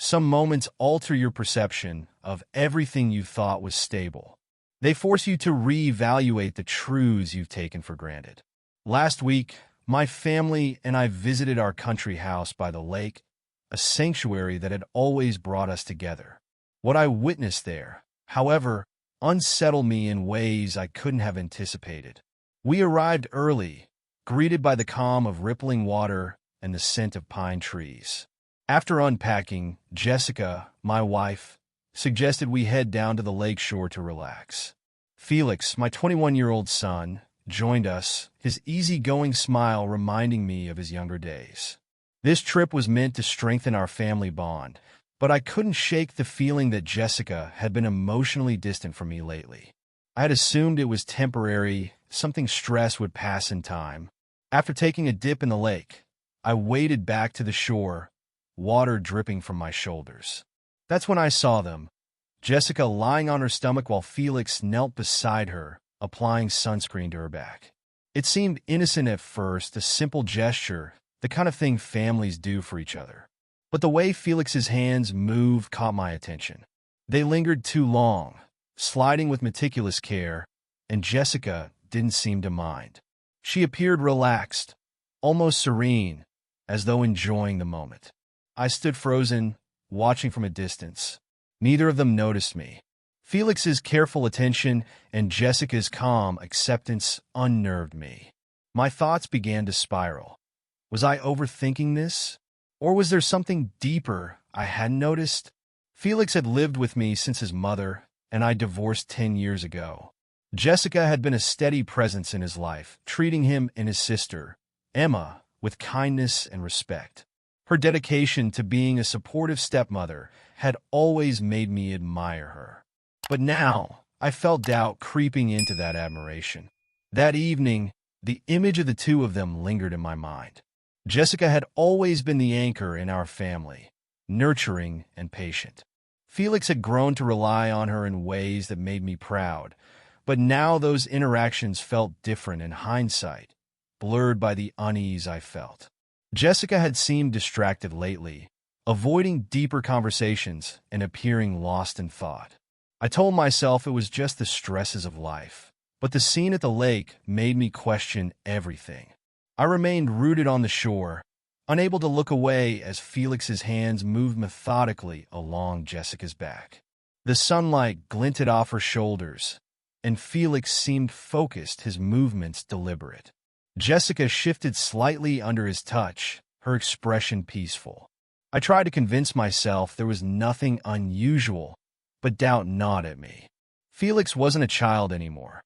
Some moments alter your perception of everything you thought was stable. They force you to reevaluate the truths you've taken for granted. Last week, my family and I visited our country house by the lake, a sanctuary that had always brought us together. What I witnessed there, however, unsettled me in ways I couldn't have anticipated. We arrived early, greeted by the calm of rippling water and the scent of pine trees. After unpacking, Jessica, my wife, suggested we head down to the lake shore to relax. Felix, my 21-year-old son, joined us, his easygoing smile reminding me of his younger days. This trip was meant to strengthen our family bond, but I couldn't shake the feeling that Jessica had been emotionally distant from me lately. I had assumed it was temporary, something stress would pass in time. After taking a dip in the lake, I waded back to the shore, water dripping from my shoulders. That's when I saw them, Jessica lying on her stomach while Felix knelt beside her, applying sunscreen to her back. It seemed innocent at first, a simple gesture, the kind of thing families do for each other. But the way Felix's hands moved caught my attention. They lingered too long, sliding with meticulous care, and Jessica didn't seem to mind. She appeared relaxed, almost serene, as though enjoying the moment. I stood frozen, watching from a distance. Neither of them noticed me. Felix's careful attention and Jessica's calm acceptance unnerved me. My thoughts began to spiral. Was I overthinking this? Or was there something deeper I hadn't noticed? Felix had lived with me since his mother and I divorced 10 years ago. Jessica had been a steady presence in his life, treating him and his sister, Emma, with kindness and respect. Her dedication to being a supportive stepmother had always made me admire her. But now, I felt doubt creeping into that admiration. That evening, the image of the two of them lingered in my mind. Jessica had always been the anchor in our family, nurturing and patient. Felix had grown to rely on her in ways that made me proud, but now those interactions felt different in hindsight, blurred by the unease I felt. Jessica had seemed distracted lately, avoiding deeper conversations and appearing lost in thought. I told myself it was just the stresses of life, but the scene at the lake made me question everything. I remained rooted on the shore, unable to look away as Felix's hands moved methodically along Jessica's back. The sunlight glinted off her shoulders, and Felix seemed focused, his movements deliberate. Jessica shifted slightly under his touch, her expression peaceful. I tried to convince myself there was nothing unusual, but doubt gnawed at me. Felix wasn't a child anymore.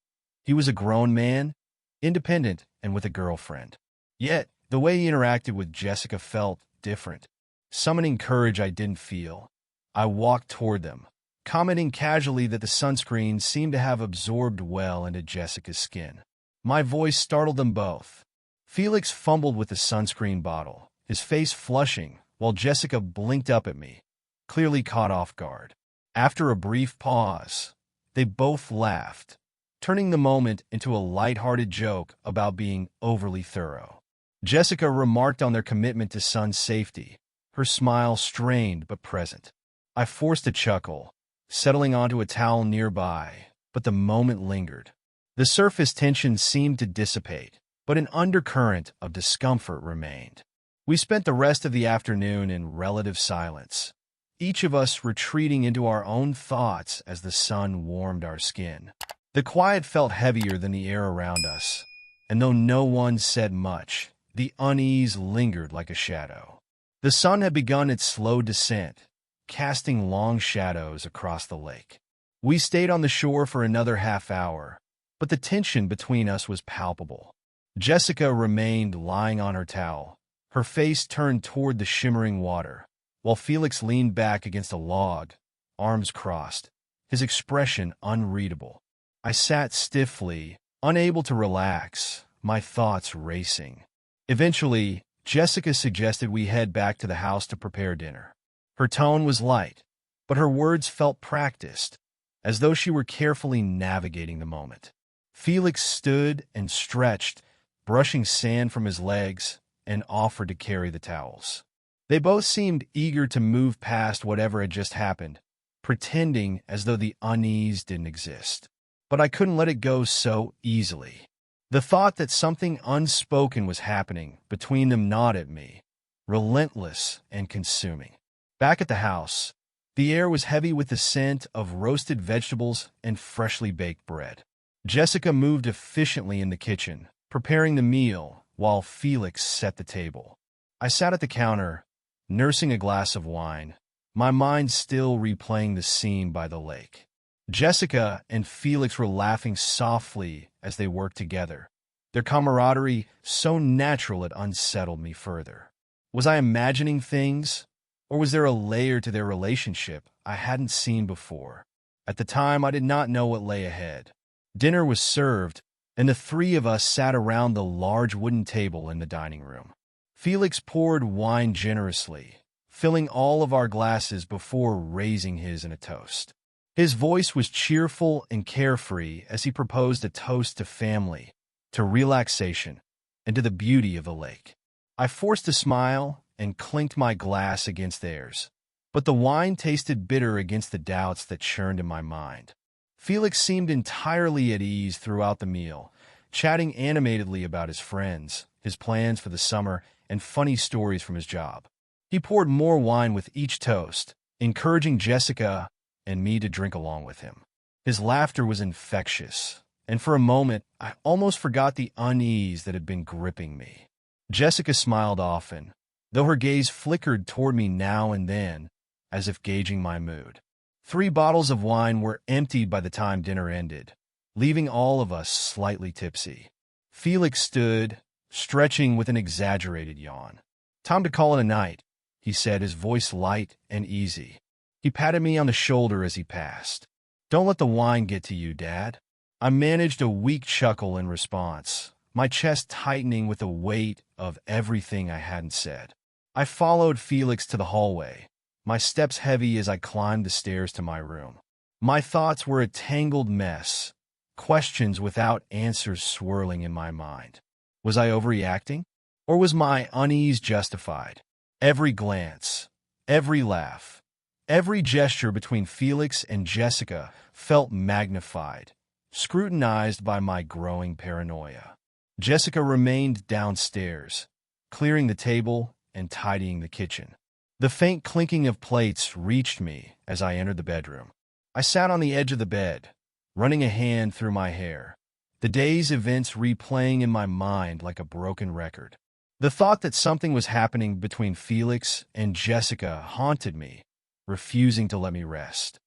He was a grown man, independent and with a girlfriend. Yet, the way he interacted with Jessica felt different, summoning courage I didn't feel. I walked toward them, commenting casually that the sunscreen seemed to have absorbed well into Jessica's skin. My voice startled them both. Felix fumbled with the sunscreen bottle, his face flushing, while Jessica blinked up at me, clearly caught off guard. After a brief pause, they both laughed, turning the moment into a light-hearted joke about being overly thorough. Jessica remarked on their commitment to son's safety, her smile strained but present. I forced a chuckle, settling onto a towel nearby, but the moment lingered. The surface tension seemed to dissipate, but an undercurrent of discomfort remained. We spent the rest of the afternoon in relative silence, each of us retreating into our own thoughts as the sun warmed our skin. The quiet felt heavier than the air around us, and though no one said much, the unease lingered like a shadow. The sun had begun its slow descent, casting long shadows across the lake. We stayed on the shore for another half hour, but the tension between us was palpable. Jessica remained lying on her towel, her face turned toward the shimmering water, while Felix leaned back against a log, arms crossed, his expression unreadable. I sat stiffly, unable to relax, my thoughts racing. Eventually, Jessica suggested we head back to the house to prepare dinner. Her tone was light, but her words felt practiced, as though she were carefully navigating the moment. Felix stood and stretched, brushing sand from his legs, and offered to carry the towels. They both seemed eager to move past whatever had just happened, pretending as though the unease didn't exist. But I couldn't let it go so easily. The thought that something unspoken was happening between them gnawed at me, relentless and consuming. Back at the house, the air was heavy with the scent of roasted vegetables and freshly baked bread. Jessica moved efficiently in the kitchen, preparing the meal while Felix set the table. I sat at the counter, nursing a glass of wine, my mind still replaying the scene by the lake. Jessica and Felix were laughing softly as they worked together, their camaraderie so natural it unsettled me further. Was I imagining things, or was there a layer to their relationship I hadn't seen before? At the time, I did not know what lay ahead. Dinner was served, and the three of us sat around the large wooden table in the dining room. Felix poured wine generously, filling all of our glasses before raising his in a toast. His voice was cheerful and carefree as he proposed a toast to family, to relaxation, and to the beauty of the lake. I forced a smile and clinked my glass against theirs, but the wine tasted bitter against the doubts that churned in my mind. Felix seemed entirely at ease throughout the meal, chatting animatedly about his friends, his plans for the summer, and funny stories from his job. He poured more wine with each toast, encouraging Jessica and me to drink along with him. His laughter was infectious, and for a moment, I almost forgot the unease that had been gripping me. Jessica smiled often, though her gaze flickered toward me now and then, as if gauging my mood. 3 bottles of wine were emptied by the time dinner ended, leaving all of us slightly tipsy. Felix stood, stretching with an exaggerated yawn. "Time to call it a night," he said, his voice light and easy. He patted me on the shoulder as he passed. "Don't let the wine get to you, Dad." I managed a weak chuckle in response, my chest tightening with the weight of everything I hadn't said. I followed Felix to the hallway, my steps heavy as I climbed the stairs to my room. My thoughts were a tangled mess, questions without answers swirling in my mind. Was I overreacting? Or was my unease justified? Every glance, every laugh, every gesture between Felix and Jessica felt magnified, scrutinized by my growing paranoia. Jessica remained downstairs, clearing the table and tidying the kitchen. The faint clinking of plates reached me as I entered the bedroom. I sat on the edge of the bed, running a hand through my hair, the day's events replaying in my mind like a broken record. The thought that something was happening between Felix and Jessica haunted me, refusing to let me rest.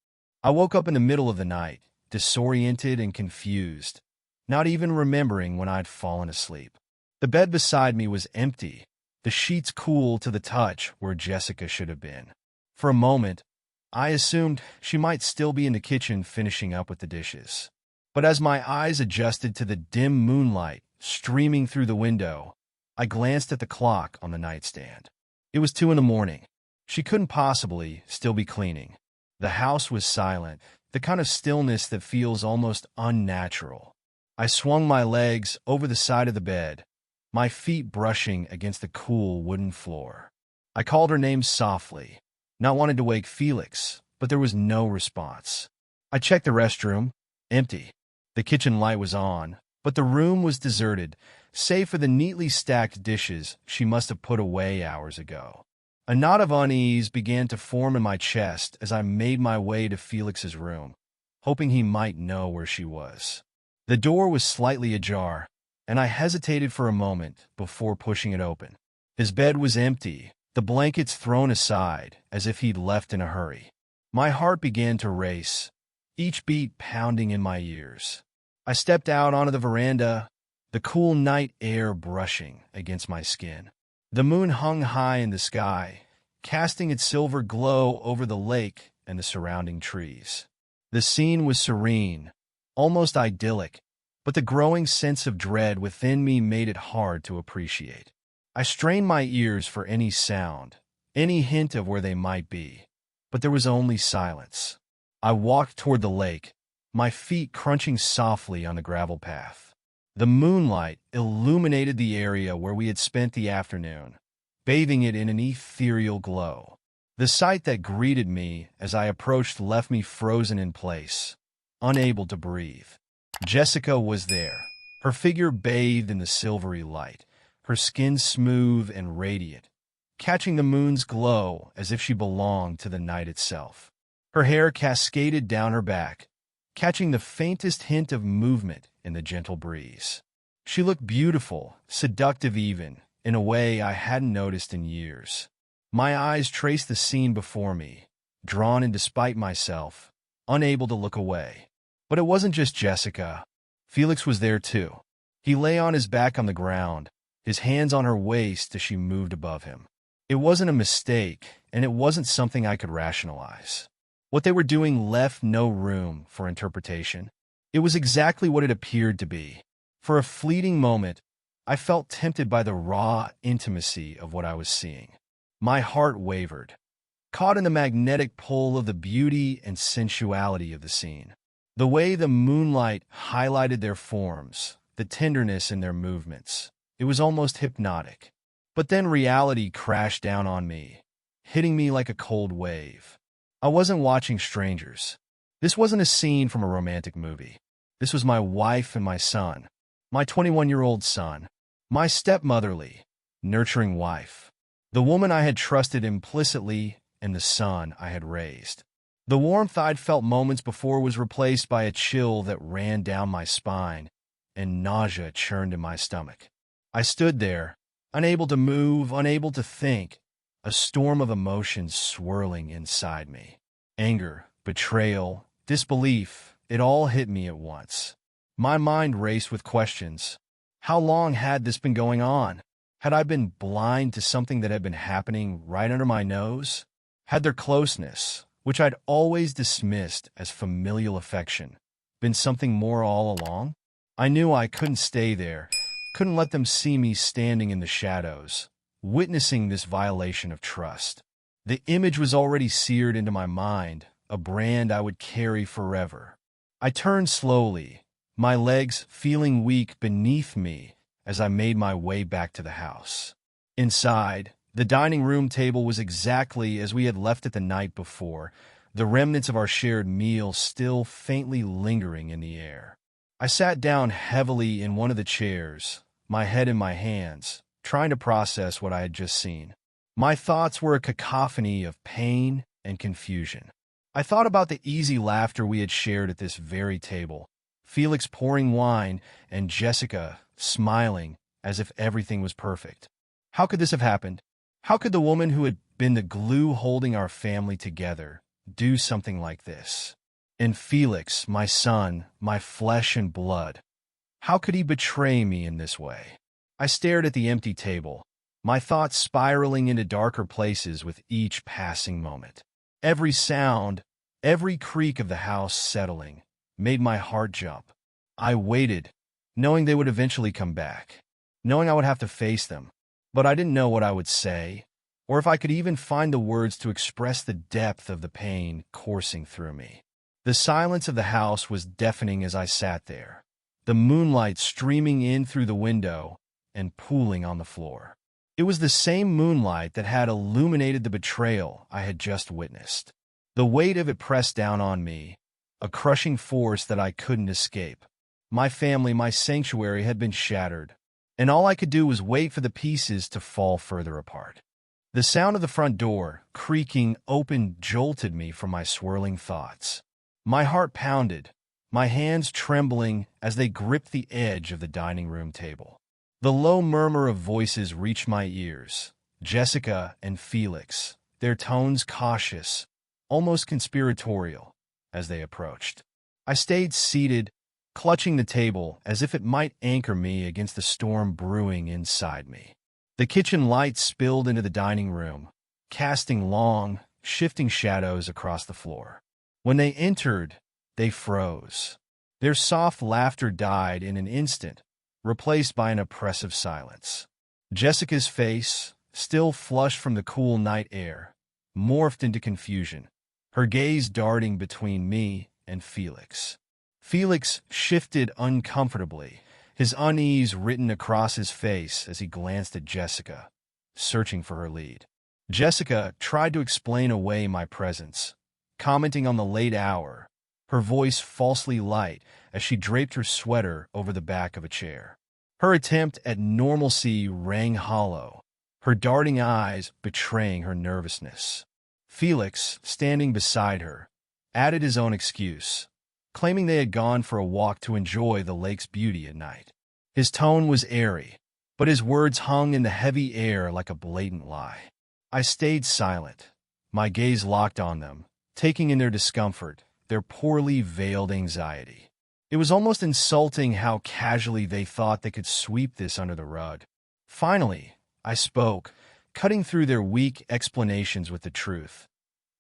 I woke up in the middle of the night, disoriented and confused, not even remembering when I'd fallen asleep. The bed beside me was empty, the sheets cool to the touch where Jessica should have been. For a moment, I assumed she might still be in the kitchen finishing up with the dishes. But as my eyes adjusted to the dim moonlight streaming through the window, I glanced at the clock on the nightstand. It was 2 a.m. She couldn't possibly still be cleaning. The house was silent, the kind of stillness that feels almost unnatural. I swung my legs over the side of the bed, my feet brushing against the cool wooden floor. I called her name softly, not wanting to wake Felix, but there was no response. I checked the restroom, empty. The kitchen light was on, but the room was deserted, save for the neatly stacked dishes she must have put away hours ago. A knot of unease began to form in my chest as I made my way to Felix's room, hoping he might know where she was. The door was slightly ajar, and I hesitated for a moment before pushing it open. His bed was empty, the blankets thrown aside as if he'd left in a hurry. My heart began to race, each beat pounding in my ears. I stepped out onto the veranda, the cool night air brushing against my skin. The moon hung high in the sky, casting its silver glow over the lake and the surrounding trees. The scene was serene, almost idyllic, but the growing sense of dread within me made it hard to appreciate. I strained my ears for any sound, any hint of where they might be, but there was only silence. I walked toward the lake, my feet crunching softly on the gravel path. The moonlight illuminated the area where we had spent the afternoon, bathing it in an ethereal glow. The sight that greeted me as I approached left me frozen in place, unable to breathe. Jessica was there, her figure bathed in the silvery light, her skin smooth and radiant, catching the moon's glow as if she belonged to the night itself. Her hair cascaded down her back, catching the faintest hint of movement in the gentle breeze. She looked beautiful, seductive even, in a way I hadn't noticed in years. My eyes traced the scene before me, drawn in despite myself, unable to look away. But it wasn't just Jessica. Felix was there too. He lay on his back on the ground, his hands on her waist as she moved above him. It wasn't a mistake, and it wasn't something I could rationalize. What they were doing left no room for interpretation. It was exactly what it appeared to be. For a fleeting moment, I felt tempted by the raw intimacy of what I was seeing. My heart wavered, caught in the magnetic pull of the beauty and sensuality of the scene. The way the moonlight highlighted their forms, the tenderness in their movements, it was almost hypnotic. But then reality crashed down on me, hitting me like a cold wave. I wasn't watching strangers. This wasn't a scene from a romantic movie. This was my wife and my son, my 21-year-old son, my stepmotherly, nurturing wife, the woman I had trusted implicitly and the son I had raised. The warmth I'd felt moments before was replaced by a chill that ran down my spine, and nausea churned in my stomach. I stood there, unable to move, unable to think, a storm of emotions swirling inside me. Anger, betrayal, disbelief, it all hit me at once. My mind raced with questions. How long had this been going on? Had I been blind to something that had been happening right under my nose? Had their closeness, which I'd always dismissed as familial affection, been something more all along? I knew I couldn't stay there, couldn't let them see me standing in the shadows, witnessing this violation of trust. The image was already seared into my mind, a brand I would carry forever. I turned slowly, my legs feeling weak beneath me as I made my way back to the house. Inside, the dining room table was exactly as we had left it the night before, the remnants of our shared meal still faintly lingering in the air. I sat down heavily in one of the chairs, my head in my hands, trying to process what I had just seen. My thoughts were a cacophony of pain and confusion. I thought about the easy laughter we had shared at this very table, Felix pouring wine and Jessica smiling as if everything was perfect. How could this have happened? How could the woman who had been the glue holding our family together do something like this? And Felix, my son, my flesh and blood, how could he betray me in this way? I stared at the empty table, my thoughts spiraling into darker places with each passing moment. Every sound, every creak of the house settling, made my heart jump. I waited, knowing they would eventually come back, knowing I would have to face them. But I didn't know what I would say, or if I could even find the words to express the depth of the pain coursing through me. The silence of the house was deafening as I sat there, the moonlight streaming in through the window and pooling on the floor. It was the same moonlight that had illuminated the betrayal I had just witnessed. The weight of it pressed down on me, a crushing force that I couldn't escape. My family, my sanctuary had been shattered, and all I could do was wait for the pieces to fall further apart. The sound of the front door, creaking open, jolted me from my swirling thoughts. My heart pounded, my hands trembling as they gripped the edge of the dining room table. The low murmur of voices reached my ears, Jessica and Felix, their tones cautious, almost conspiratorial, as they approached. I stayed seated, clutching the table as if it might anchor me against the storm brewing inside me. The kitchen lights spilled into the dining room, casting long, shifting shadows across the floor. When they entered, they froze. Their soft laughter died in an instant, replaced by an oppressive silence. Jessica's face, still flushed from the cool night air, morphed into confusion, her gaze darting between me and Felix. Felix shifted uncomfortably, his unease written across his face as he glanced at Jessica, searching for her lead. Jessica tried to explain away my presence, commenting on the late hour, her voice falsely light as she draped her sweater over the back of a chair. Her attempt at normalcy rang hollow, her darting eyes betraying her nervousness. Felix, standing beside her, added his own excuse, claiming they had gone for a walk to enjoy the lake's beauty at night. His tone was airy, but his words hung in the heavy air like a blatant lie. I stayed silent, my gaze locked on them, taking in their discomfort, their poorly veiled anxiety. It was almost insulting how casually they thought they could sweep this under the rug. Finally, I spoke, cutting through their weak explanations with the truth.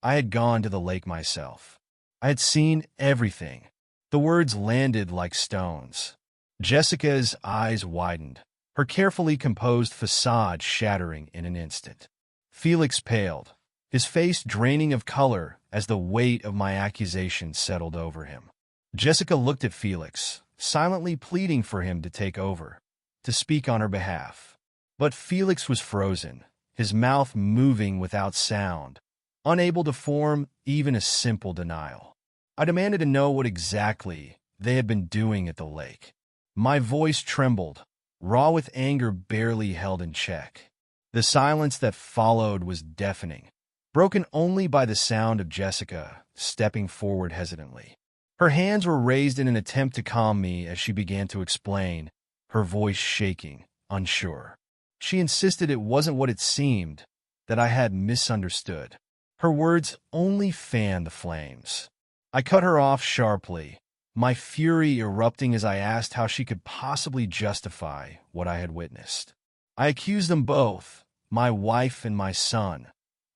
I had gone to the lake myself. I had seen everything. The words landed like stones. Jessica's eyes widened, her carefully composed facade shattering in an instant. Felix paled, his face draining of color as the weight of my accusation settled over him. Jessica looked at Felix, silently pleading for him to take over, to speak on her behalf. But Felix was frozen, his mouth moving without sound, unable to form even a simple denial. I demanded to know what exactly they had been doing at the lake. My voice trembled, raw with anger barely held in check. The silence that followed was deafening, broken only by the sound of Jessica stepping forward hesitantly. Her hands were raised in an attempt to calm me as she began to explain, her voice shaking, unsure. She insisted it wasn't what it seemed, that I had misunderstood. Her words only fanned the flames. I cut her off sharply, my fury erupting as I asked how she could possibly justify what I had witnessed. I accused them both, my wife and my son,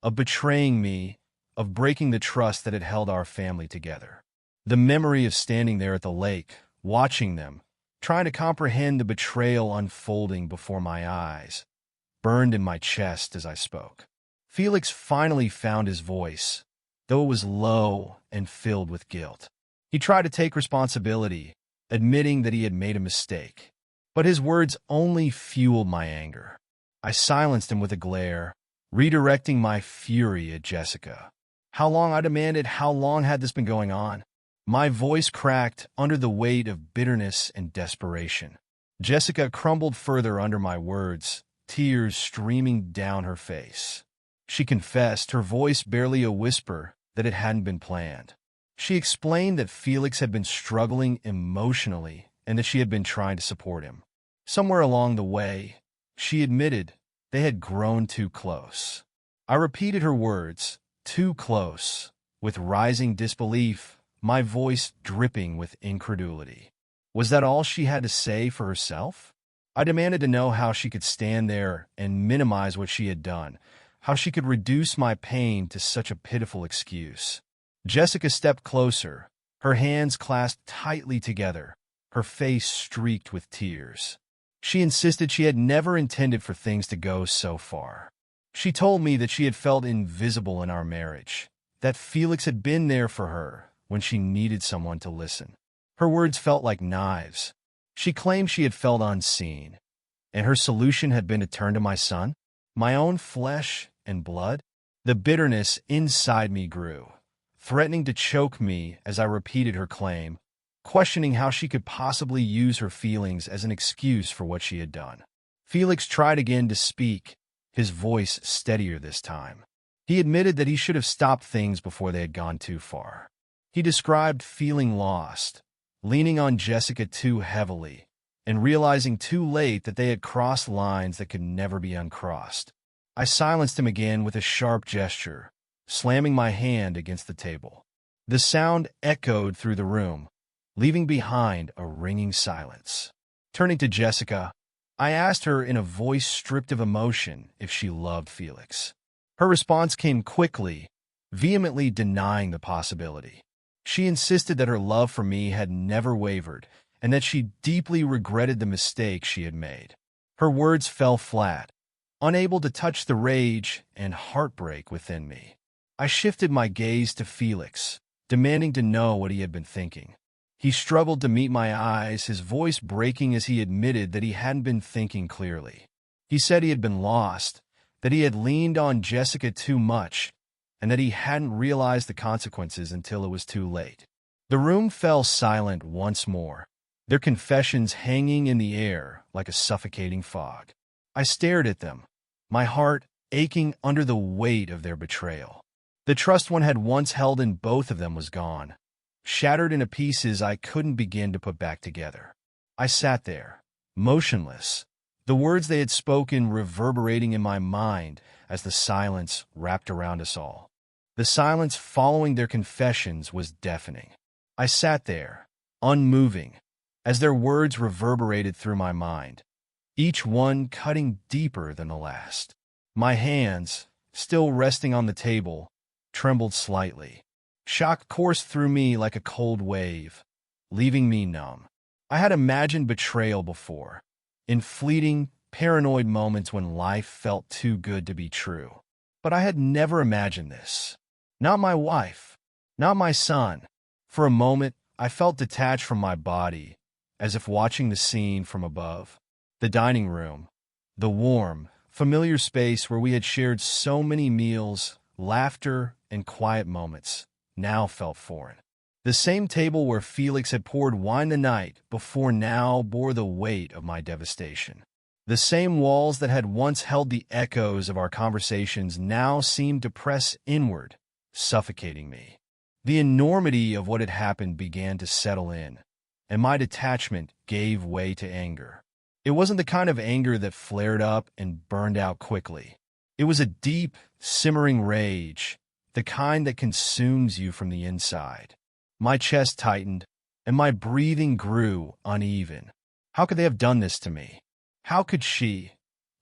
of betraying me, of breaking the trust that had held our family together. The memory of standing there at the lake, watching them, trying to comprehend the betrayal unfolding before my eyes, burned in my chest as I spoke. Felix finally found his voice, though it was low and filled with guilt. He tried to take responsibility, admitting that he had made a mistake. But his words only fueled my anger. I silenced him with a glare, redirecting my fury at Jessica. How long, I demanded, how long had this been going on? My voice cracked under the weight of bitterness and desperation. Jessica crumbled further under my words, tears streaming down her face. She confessed, her voice barely a whisper, that it hadn't been planned. She explained that Felix had been struggling emotionally and that she had been trying to support him. Somewhere along the way, she admitted they had grown too close. I repeated her words, too close, with rising disbelief, my voice dripping with incredulity. Was that all she had to say for herself? I demanded to know how she could stand there and minimize what she had done, how she could reduce my pain to such a pitiful excuse. Jessica stepped closer, her hands clasped tightly together, her face streaked with tears. She insisted she had never intended for things to go so far. She told me that she had felt invisible in our marriage, that Felix had been there for her when she needed someone to listen. Her words felt like knives. She claimed she had felt unseen, and her solution had been to turn to my son, my own flesh and blood. The bitterness inside me grew, threatening to choke me as I repeated her claim, questioning how she could possibly use her feelings as an excuse for what she had done. Felix tried again to speak, his voice steadier this time. He admitted that he should have stopped things before they had gone too far. He described feeling lost, leaning on Jessica too heavily, and realizing too late that they had crossed lines that could never be uncrossed. I silenced him again with a sharp gesture, slamming my hand against the table. The sound echoed through the room, leaving behind a ringing silence. Turning to Jessica, I asked her in a voice stripped of emotion if she loved Felix. Her response came quickly, vehemently denying the possibility. She insisted that her love for me had never wavered and that she deeply regretted the mistake she had made. Her words fell flat, unable to touch the rage and heartbreak within me. I shifted my gaze to Felix, demanding to know what he had been thinking. He struggled to meet my eyes, his voice breaking as he admitted that he hadn't been thinking clearly. He said he had been lost, that he had leaned on Jessica too much, and that he hadn't realized the consequences until it was too late. The room fell silent once more, their confessions hanging in the air like a suffocating fog. I stared at them, my heart aching under the weight of their betrayal. The trust one had once held in both of them was gone, shattered into pieces I couldn't begin to put back together. I sat there, motionless, the words they had spoken reverberating in my mind as the silence wrapped around us all. The silence following their confessions was deafening. I sat there, unmoving, as their words reverberated through my mind, each one cutting deeper than the last. My hands, still resting on the table, trembled slightly. Shock coursed through me like a cold wave, leaving me numb. I had imagined betrayal before, in fleeting, paranoid moments when life felt too good to be true. But I had never imagined this. Not my wife, not my son. For a moment, I felt detached from my body, as if watching the scene from above. The dining room, the warm, familiar space where we had shared so many meals, laughter, and quiet moments, now felt foreign. The same table where Felix had poured wine the night before now bore the weight of my devastation. The same walls that had once held the echoes of our conversations now seemed to press inward, suffocating me. The enormity of what had happened began to settle in, and my detachment gave way to anger. It wasn't the kind of anger that flared up and burned out quickly. It was a deep, simmering rage, the kind that consumes you from the inside. My chest tightened, and my breathing grew uneven. How could they have done this to me? How could she,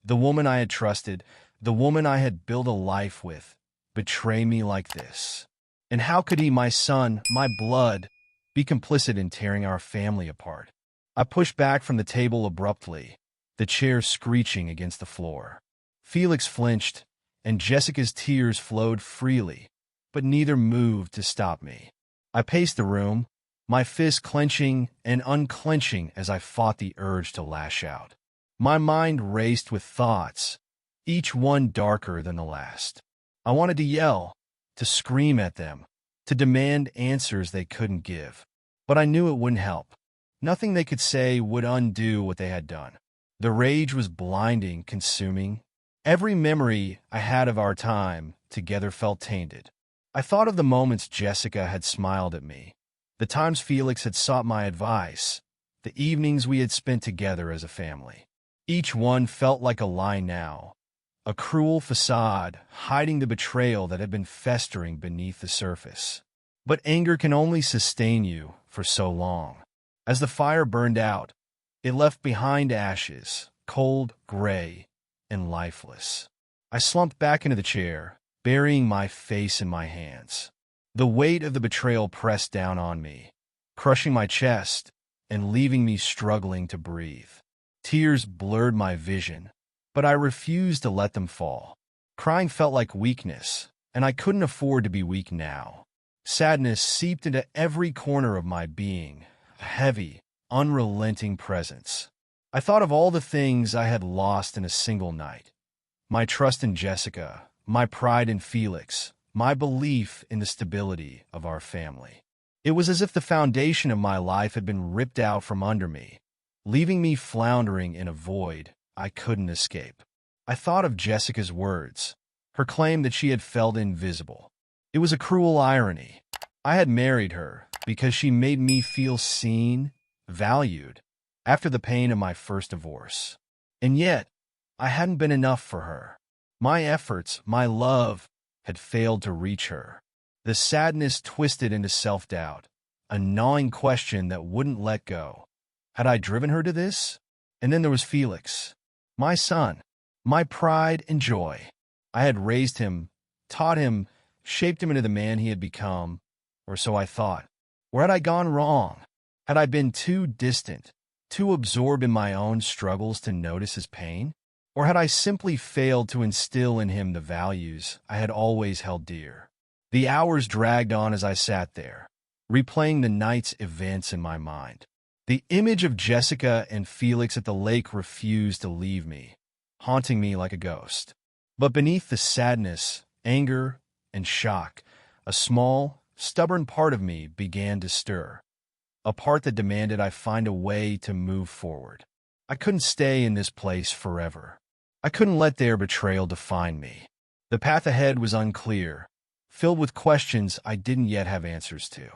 the woman I had trusted, the woman I had built a life with, betray me like this? And how could he, my son, my blood, be complicit in tearing our family apart? I pushed back from the table abruptly, the chair screeching against the floor. Felix flinched, and Jessica's tears flowed freely, but neither moved to stop me. I paced the room, my fist clenching and unclenching as I fought the urge to lash out. My mind raced with thoughts, each one darker than the last. I wanted to yell, to scream at them, to demand answers they couldn't give. But I knew it wouldn't help. Nothing they could say would undo what they had done. The rage was blinding, consuming. Every memory I had of our time together felt tainted. I thought of the moments Jessica had smiled at me, the times Felix had sought my advice, the evenings we had spent together as a family. Each one felt like a lie now, a cruel facade hiding the betrayal that had been festering beneath the surface. But anger can only sustain you for so long. As the fire burned out, it left behind ashes, cold, gray, and lifeless. I slumped back into the chair, burying my face in my hands. The weight of the betrayal pressed down on me, crushing my chest and leaving me struggling to breathe. Tears blurred my vision, but I refused to let them fall. Crying felt like weakness, and I couldn't afford to be weak now. Sadness seeped into every corner of my being, a heavy, unrelenting presence. I thought of all the things I had lost in a single night. My trust in Jessica, my pride in Felix, my belief in the stability of our family. It was as if the foundation of my life had been ripped out from under me, leaving me floundering in a void I couldn't escape. I thought of Jessica's words, her claim that she had felt invisible. It was a cruel irony. I had married her because she made me feel seen, valued, after the pain of my first divorce. And yet, I hadn't been enough for her. My efforts, my love, had failed to reach her. The sadness twisted into self-doubt, a gnawing question that wouldn't let go. Had I driven her to this? And then there was Felix, my son, my pride and joy. I had raised him, taught him, shaped him into the man he had become, or so I thought. Where had I gone wrong? Had I been too distant, too absorbed in my own struggles to notice his pain? Or had I simply failed to instill in him the values I had always held dear? The hours dragged on as I sat there, replaying the night's events in my mind. The image of Jessica and Felix at the lake refused to leave me, haunting me like a ghost. But beneath the sadness, anger, and shock, a small, stubborn part of me began to stir. A part that demanded I find a way to move forward. I couldn't stay in this place forever. I couldn't let their betrayal define me. The path ahead was unclear, filled with questions I didn't yet have answers to.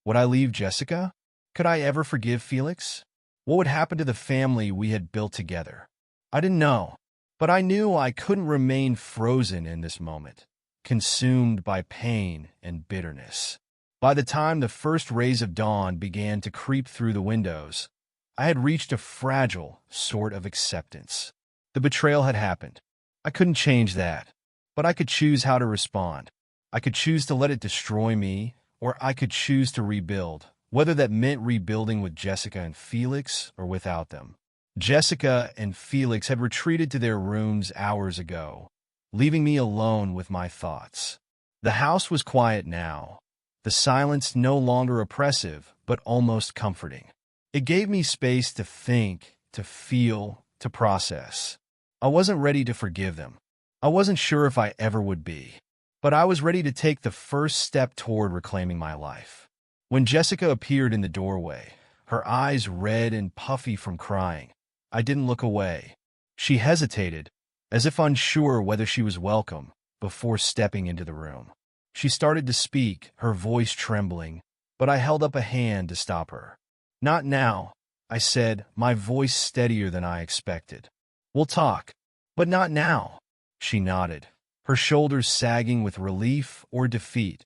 Would I leave Jessica? Could I ever forgive Felix? What would happen to the family we had built together? I didn't know, but I knew I couldn't remain frozen in this moment, consumed by pain and bitterness. By the time the first rays of dawn began to creep through the windows, I had reached a fragile sort of acceptance. The betrayal had happened. I couldn't change that, but I could choose how to respond. I could choose to let it destroy me, or I could choose to rebuild, whether that meant rebuilding with Jessica and Felix or without them. Jessica and Felix had retreated to their rooms hours ago, leaving me alone with my thoughts. The house was quiet now, the silence no longer oppressive, but almost comforting. It gave me space to think, to feel, to process. I wasn't ready to forgive them. I wasn't sure if I ever would be. But I was ready to take the first step toward reclaiming my life. When Jessica appeared in the doorway, her eyes red and puffy from crying, I didn't look away. She hesitated, as if unsure whether she was welcome, before stepping into the room. She started to speak, her voice trembling, but I held up a hand to stop her. "Not now," I said, my voice steadier than I expected. "We'll talk, but not now." She nodded, her shoulders sagging with relief or defeat.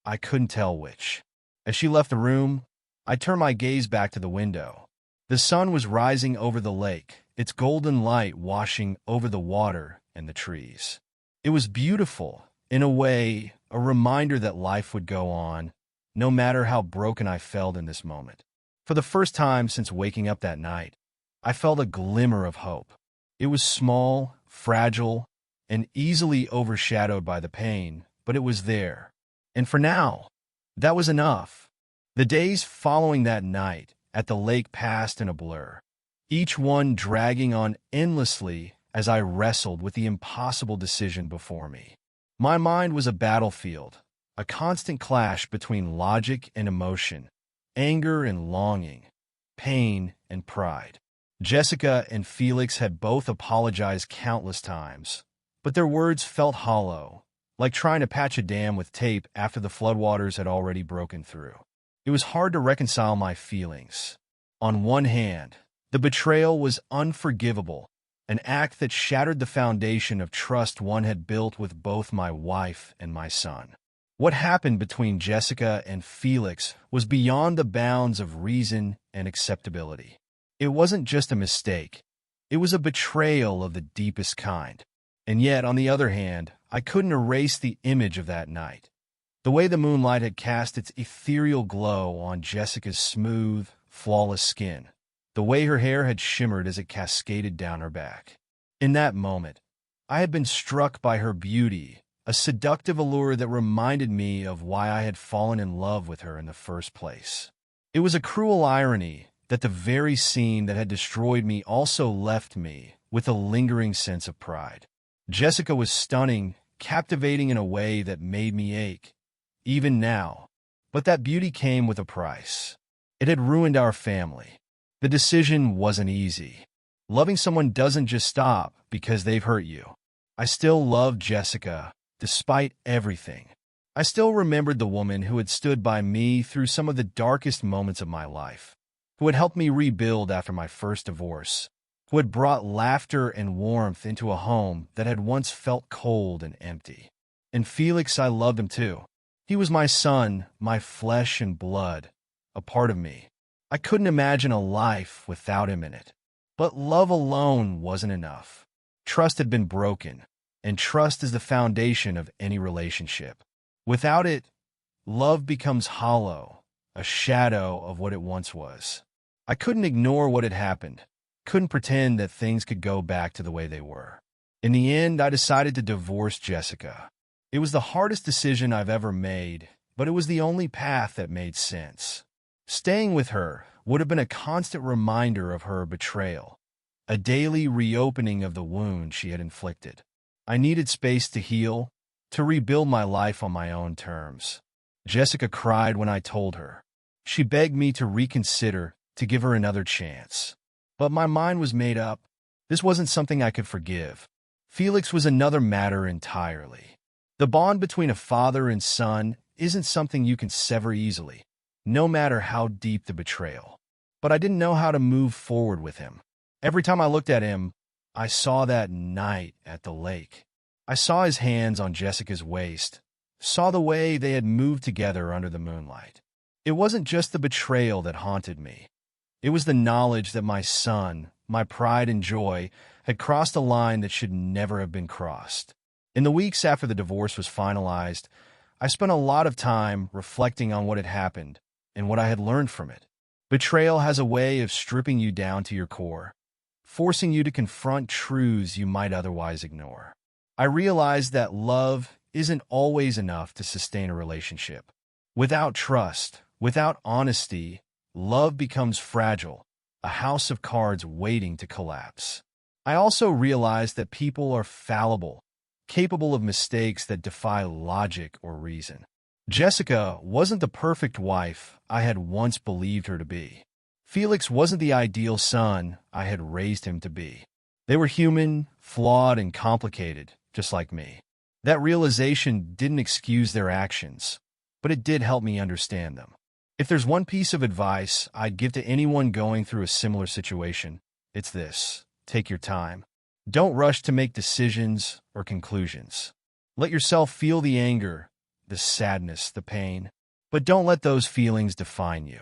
I couldn't tell which. As she left the room, I turned my gaze back to the window. The sun was rising over the lake, its golden light washing over the water and the trees. It was beautiful, in a way, a reminder that life would go on, no matter how broken I felt in this moment. For the first time since waking up that night, I felt a glimmer of hope. It was small, fragile, and easily overshadowed by the pain, but it was there. And for now, that was enough. The days following that night at the lake passed in a blur, each one dragging on endlessly as I wrestled with the impossible decision before me. My mind was a battlefield, a constant clash between logic and emotion, anger and longing, pain and pride. Jessica and Felix had both apologized countless times, but their words felt hollow, like trying to patch a dam with tape after the floodwaters had already broken through. It was hard to reconcile my feelings. On one hand, the betrayal was unforgivable, an act that shattered the foundation of trust one had built with both my wife and my son. What happened between Jessica and Felix was beyond the bounds of reason and acceptability. It wasn't just a mistake. It was a betrayal of the deepest kind. And yet, on the other hand, I couldn't erase the image of that night. The way the moonlight had cast its ethereal glow on Jessica's smooth, flawless skin. The way her hair had shimmered as it cascaded down her back. In that moment, I had been struck by her beauty, a seductive allure that reminded me of why I had fallen in love with her in the first place. It was a cruel irony that the very scene that had destroyed me also left me with a lingering sense of pride. Jessica was stunning, captivating in a way that made me ache, even now. But that beauty came with a price. It had ruined our family. The decision wasn't easy. Loving someone doesn't just stop because they've hurt you. I still loved Jessica, despite everything. I still remembered the woman who had stood by me through some of the darkest moments of my life, who had helped me rebuild after my first divorce, who had brought laughter and warmth into a home that had once felt cold and empty. And Felix, I loved him too. He was my son, my flesh and blood, a part of me. I couldn't imagine a life without him in it. But love alone wasn't enough. Trust had been broken, and trust is the foundation of any relationship. Without it, love becomes hollow, a shadow of what it once was. I couldn't ignore what had happened, couldn't pretend that things could go back to the way they were. In the end, I decided to divorce Jessica. It was the hardest decision I've ever made, but it was the only path that made sense. Staying with her would have been a constant reminder of her betrayal, a daily reopening of the wound she had inflicted. I needed space to heal, to rebuild my life on my own terms. Jessica cried when I told her. She begged me to reconsider, to give her another chance. But my mind was made up. This wasn't something I could forgive. Felix was another matter entirely. The bond between a father and son isn't something you can sever easily, no matter how deep the betrayal. But I didn't know how to move forward with him. Every time I looked at him, I saw that night at the lake. I saw his hands on Jessica's waist, saw the way they had moved together under the moonlight. It wasn't just the betrayal that haunted me. It was the knowledge that my son, my pride and joy, had crossed a line that should never have been crossed. In the weeks after the divorce was finalized, I spent a lot of time reflecting on what had happened and what I had learned from it. Betrayal has a way of stripping you down to your core, forcing you to confront truths you might otherwise ignore. I realized that love isn't always enough to sustain a relationship. Without trust, without honesty, love becomes fragile, a house of cards waiting to collapse. I also realized that people are fallible, capable of mistakes that defy logic or reason. Jessica wasn't the perfect wife I had once believed her to be. Felix wasn't the ideal son I had raised him to be. They were human, flawed, and complicated, just like me. That realization didn't excuse their actions, but it did help me understand them. If there's one piece of advice I'd give to anyone going through a similar situation, it's this: take your time. Don't rush to make decisions or conclusions. Let yourself feel the anger, the sadness, the pain, but don't let those feelings define you.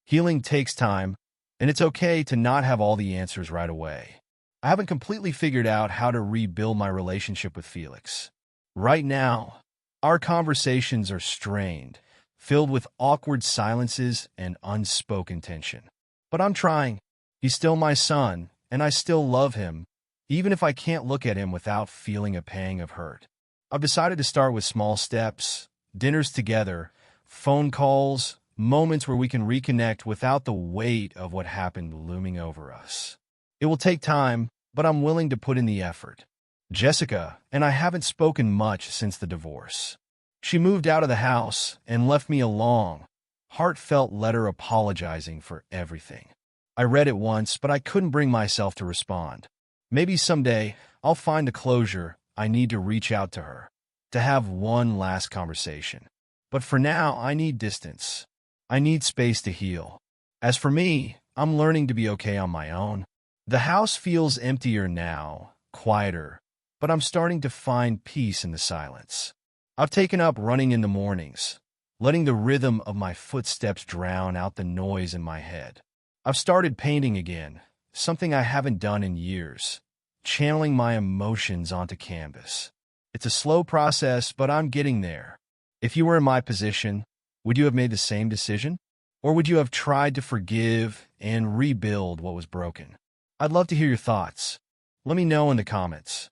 Healing takes time, and it's okay to not have all the answers right away. I haven't completely figured out how to rebuild my relationship with Felix. Right now, our conversations are strained, filled with awkward silences and unspoken tension. But I'm trying. He's still my son, and I still love him, even if I can't look at him without feeling a pang of hurt. I've decided to start with small steps, dinners together, phone calls, moments where we can reconnect without the weight of what happened looming over us. It will take time, but I'm willing to put in the effort. Jessica and I haven't spoken much since the divorce. She moved out of the house and left me a long, heartfelt letter apologizing for everything. I read it once, but I couldn't bring myself to respond. Maybe someday I'll find the closure I need to reach out to her, to have one last conversation. But for now, I need distance. I need space to heal. As for me, I'm learning to be okay on my own. The house feels emptier now, quieter, but I'm starting to find peace in the silence. I've taken up running in the mornings, letting the rhythm of my footsteps drown out the noise in my head. I've started painting again, something I haven't done in years, channeling my emotions onto canvas. It's a slow process, but I'm getting there. If you were in my position, would you have made the same decision? Or would you have tried to forgive and rebuild what was broken? I'd love to hear your thoughts. Let me know in the comments.